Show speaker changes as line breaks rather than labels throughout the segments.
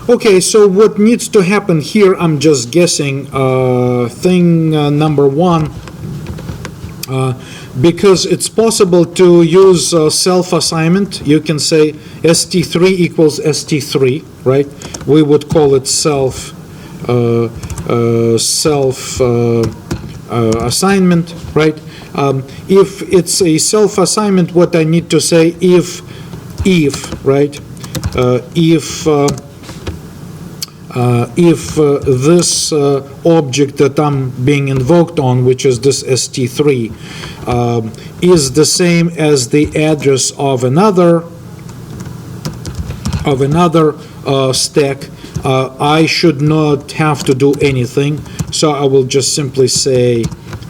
Okay, so what needs to happen here, I'm just guessing, thing number one, because it's possible to use self-assignment. You can say st3 equals st3, right? We would call it assignment, right? If it's a self-assignment, what I need to say, if right? If this object that I'm being invoked on, which is this st3, is the same as the address of another stack, I should not have to do anything. So I will just simply say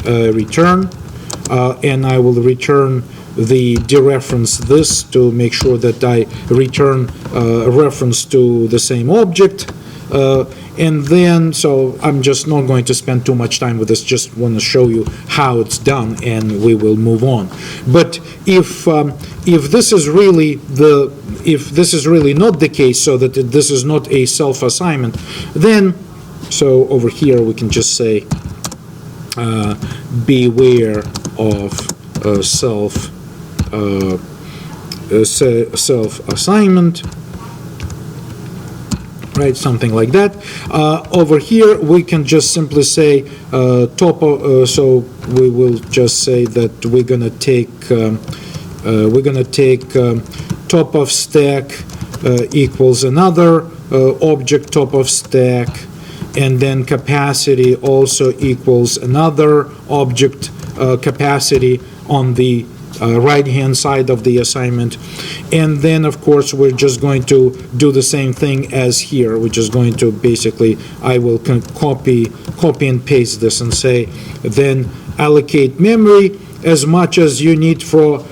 return, and I will return the dereference this to make sure that I return a reference to the same object. And then, so I'm just not going to spend too much time with this, just want to show you how it's done, and we will move on. But if this is really not the case, so that this is not a self-assignment, then, so over here we can just say beware of self-assignment. Right, something like that. Over here, we can just simply say so we will just say that we're gonna take top of stack equals another object top of stack, and then capacity also equals another object capacity on the right-hand side of the assignment. And then, of course, we're just going to do the same thing as here. We're just going to basically, I will copy and paste this and say, then allocate memory as much as you need for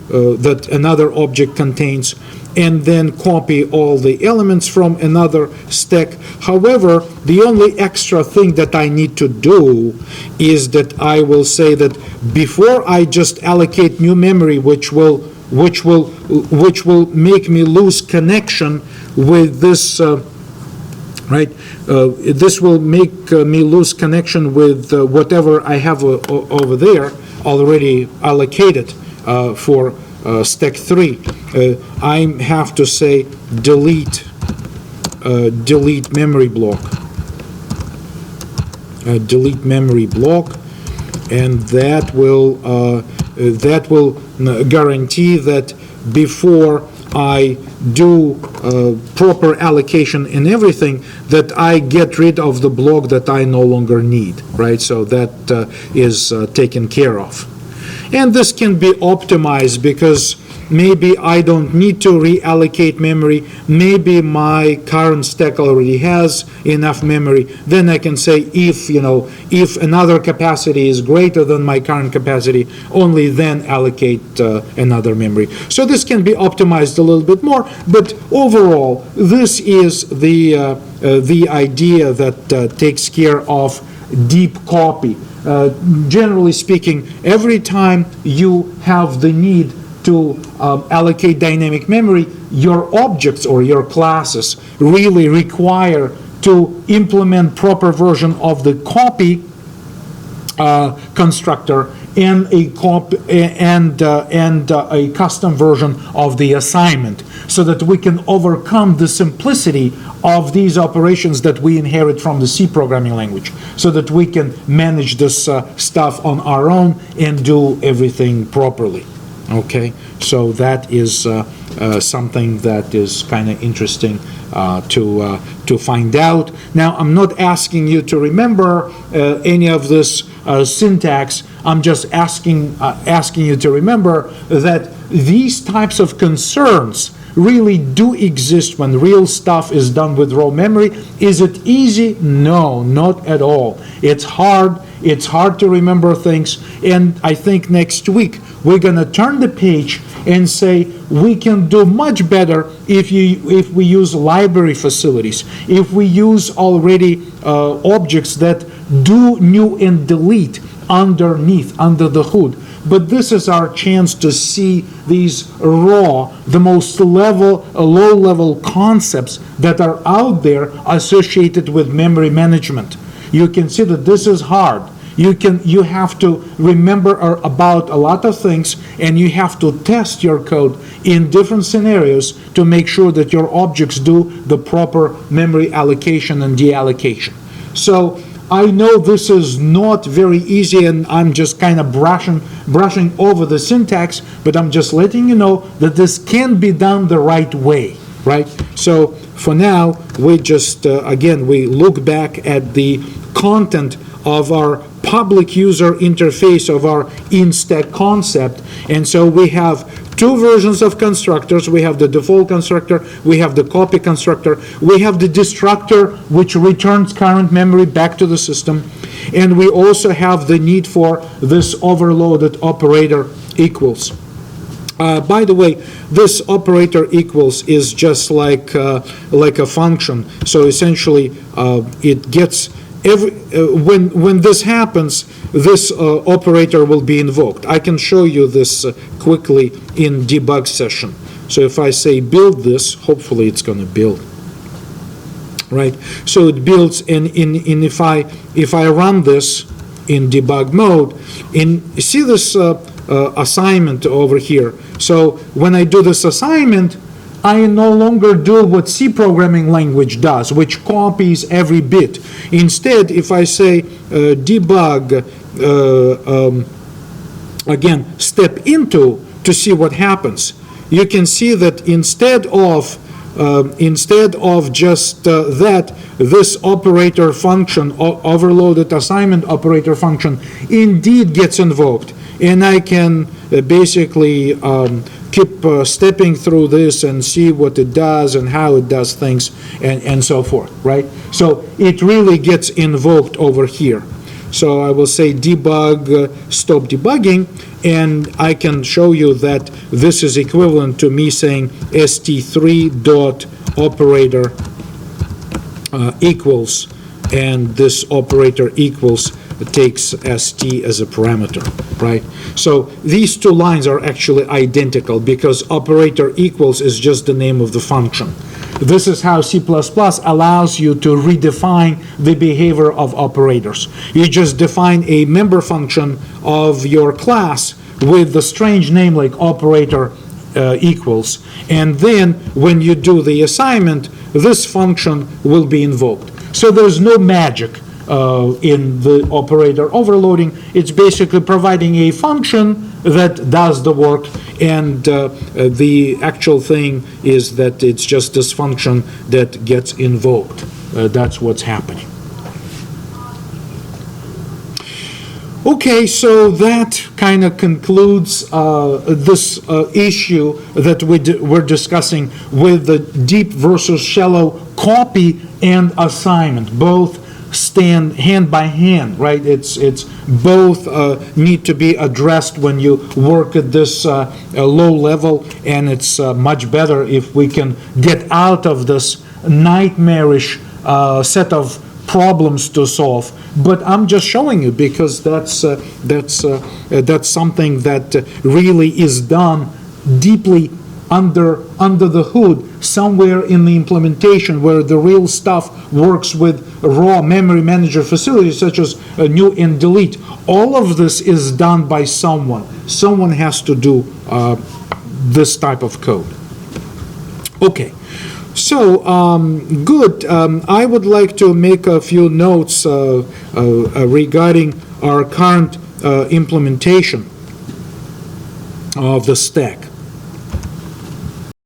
that another object contains, and then copy all the elements from another stack. However, the only extra thing that I need to do is that I will say that before I just allocate new memory, which will make me lose connection with this, this will make me lose connection with whatever I have over there already allocated for stack 3. I have to say delete memory block. Delete memory block, and that will guarantee that before I do proper allocation and everything, that I get rid of the block that I no longer need, right? So that is taken care of. And this can be optimized because maybe I don't need to reallocate memory. Maybe my current stack already has enough memory. Then I can say if another capacity is greater than my current capacity, only then allocate another memory. So this can be optimized a little bit more, but overall, this is the idea that takes care of deep copy. Generally speaking, every time you have the need to allocate dynamic memory, your objects or your classes really require to implement proper version of the copy constructor and a custom version of the assignment, so that we can overcome the simplicity of these operations that we inherit from the C programming language, so that we can manage this stuff on our own and do everything properly. Okay, so that is something that is kind of interesting to find out. Now, I'm not asking you to remember any of this syntax. I'm just asking you to remember that these types of concerns really do exist when real stuff is done with raw memory. Is it easy? No, not at all. It's hard. It's hard to remember things. And I think next week we're going to turn the page and say we can do much better if we use library facilities, if we use already objects that do new and delete underneath, under the hood. but this is our chance to see these raw, the most low-level concepts that are out there associated with memory management. You can see that this is hard. You have to remember about a lot of things, and you have to test your code in different scenarios to make sure that your objects do the proper memory allocation and deallocation. So I know this is not very easy, and I'm just kind of brushing over the syntax, but I'm just letting you know that this can be done the right way, right? So for now, we just, again, we look back at the content of our public user interface of our in-stack concept. And so we have two versions of constructors. We have the default constructor, we have the copy constructor, we have the destructor, which returns current memory back to the system, and we also have the need for this overloaded operator equals. By the way, this operator equals is just like a function. So essentially, it gets when this happens, this operator will be invoked. I can show you this quickly in debug session. So if I say build this, hopefully it's going to build. Right? So it builds, and if I run this in debug mode, see this assignment over here. So when I do this assignment, I no longer do what C programming language does, which copies every bit. Instead, if I say debug, again, step into to see what happens, you can see that instead of just that, this operator function, overloaded assignment operator function, indeed gets invoked. And I can basically keep stepping through this and see what it does and how it does things and so forth, right? So it really gets invoked over here. So I will say debug, stop debugging, and I can show you that this is equivalent to me saying st3.operator equals, and this operator equals takes st as a parameter, right? So these two lines are actually identical because operator equals is just the name of the function. This is how C++ allows you to redefine the behavior of operators. You just define a member function of your class with the strange name like operator equals, and then when you do the assignment, this function will be invoked. So there's no magic in the operator overloading. It's basically providing a function that does the work, and the actual thing is that it's just this function that gets invoked. That's what's happening. Okay, so that kind of concludes this issue that we're discussing with the deep versus shallow copy and assignment. Both stand hand by hand, right? It's both need to be addressed when you work at this low level, and it's much better if we can get out of this nightmarish set of problems to solve. But I'm just showing you because that's something that really is done deeply under the hood, somewhere in the implementation where the real stuff works with raw memory manager facilities such as new and delete. All of this is done by someone. Someone has to do this type of code. Okay. So, good. I would like to make a few notes regarding our current implementation of the stack.